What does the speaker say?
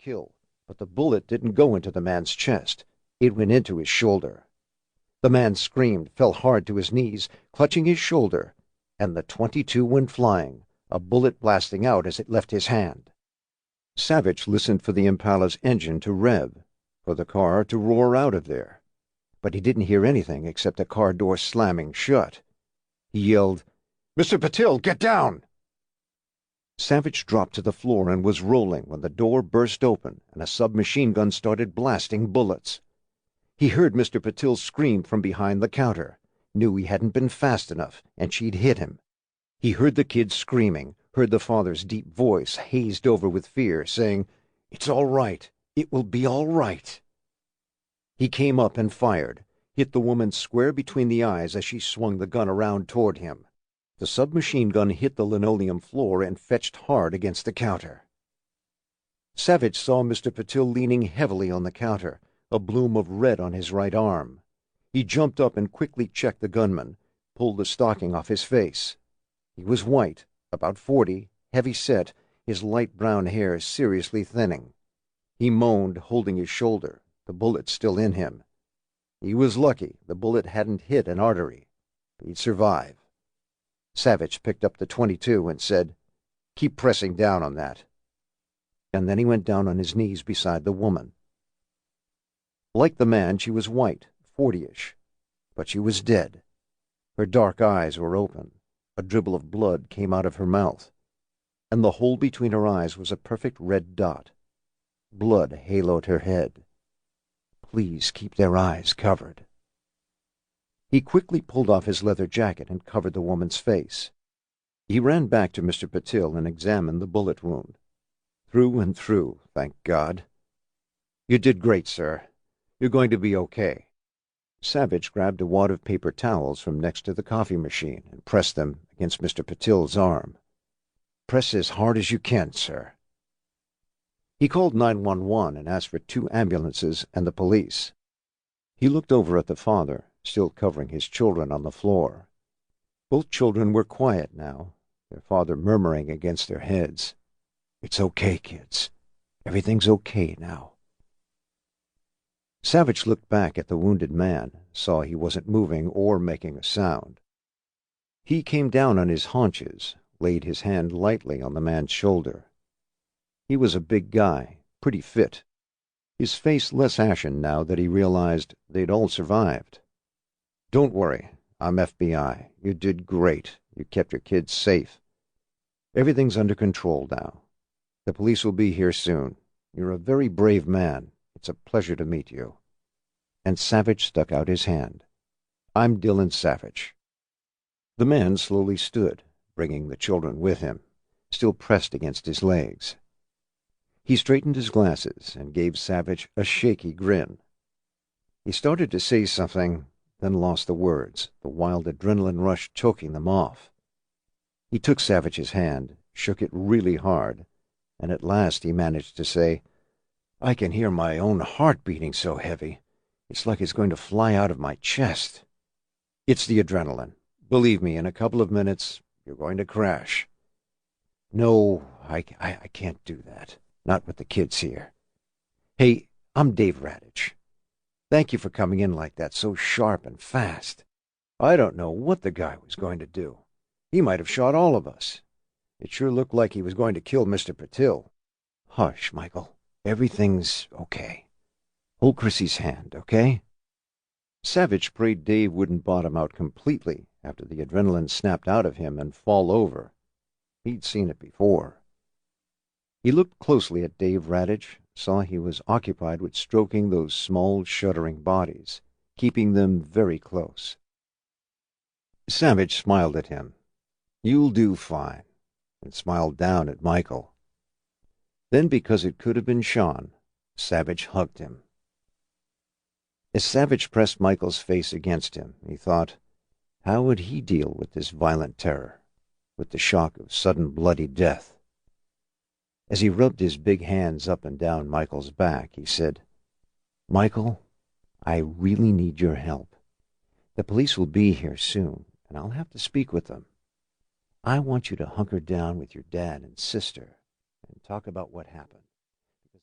kill, but the bullet didn't go into the man's chest. It went into his shoulder. The man screamed, fell hard to his knees, clutching his shoulder, and the .22 went flying, a bullet blasting out as it left his hand. Savich listened for the Impala's engine to rev, for the car to roar out of there. But he didn't hear anything except a car door slamming shut. He yelled, "Mr. Patil, get down!" Savich dropped to the floor and was rolling when the door burst open and a submachine gun started blasting bullets. He heard Mr. Patil scream from behind the counter, knew he hadn't been fast enough, and she'd hit him. He heard the kids screaming, heard the father's deep voice, hazed over with fear, saying, "It's all right. It will be all right." He came up and fired, hit the woman square between the eyes as she swung the gun around toward him. The submachine gun hit the linoleum floor and fetched hard against the counter. Savich saw Mr. Patil leaning heavily on the counter, a bloom of red on his right arm. He jumped up and quickly checked the gunman, pulled the stocking off his face. He was white, about 40, heavy-set, his light brown hair seriously thinning. He moaned, holding his shoulder, the bullet still in him. He was lucky the bullet hadn't hit an artery. He'd survive. Savich picked up the .22 and said, "Keep pressing down on that." And then he went down on his knees beside the woman. Like the man, she was white, 40-ish, but she was dead. Her dark eyes were open. A dribble of blood came out of her mouth, and the hole between her eyes was a perfect red dot. Blood haloed her head. Please keep their eyes covered. He quickly pulled off his leather jacket and covered the woman's face. He ran back to Mr. Patil and examined the bullet wound. Through and through, thank God. "You did great, sir. You're going to be okay." Savich grabbed a wad of paper towels from next to the coffee machine and pressed them against Mr. Patil's arm. "Press as hard as you can, sir." He called 911 and asked for 2 ambulances and the police. He looked over at the father, still covering his children on the floor. Both children were quiet now, their father murmuring against their heads, "It's okay, kids. Everything's okay now." Savich looked back at the wounded man, saw he wasn't moving or making a sound. He came down on his haunches, laid his hand lightly on the man's shoulder. He was a big guy, pretty fit, his face less ashen now that he realized they'd all survived. "Don't worry, I'm FBI. You did great. You kept your kids safe. Everything's under control now. The police will be here soon. You're a very brave man. It's a pleasure to meet you." And Savich stuck out his hand. "I'm Dillon Savich." The man slowly stood, bringing the children with him, still pressed against his legs. He straightened his glasses and gave Savich a shaky grin. He started to say something, then lost the words, the wild adrenaline rush choking them off. He took Savich's hand, shook it really hard, and at last he managed to say, "I can hear my own heart beating so heavy. It's like it's going to fly out of my chest." "It's the adrenaline. Believe me, in a couple of minutes, you're going to crash." "No, I can't do that. Not with the kids here. Hey, I'm Dave Radich. Thank you for coming in like that, so sharp and fast. I don't know what the guy was going to do. He might have shot all of us. It sure looked like he was going to kill Mr. Patil." "Hush, Michael. Everything's okay. Hold Chrissy's hand, okay?" Savich prayed Dave wouldn't bottom out completely after the adrenaline snapped out of him and fall over. He'd seen it before. He looked closely at Dave Radich, saw he was occupied with stroking those small, shuddering bodies, keeping them very close. Savich smiled at him. "You'll do fine," and smiled down at Michael. Then, because it could have been Sean, Savich hugged him. As Savich pressed Michael's face against him, he thought, how would he deal with this violent terror, with the shock of sudden bloody death? As he rubbed his big hands up and down Michael's back, he said, "Michael, I really need your help. The police will be here soon, and I'll have to speak with them. I want you to hunker down with your dad and sister and talk about what happened.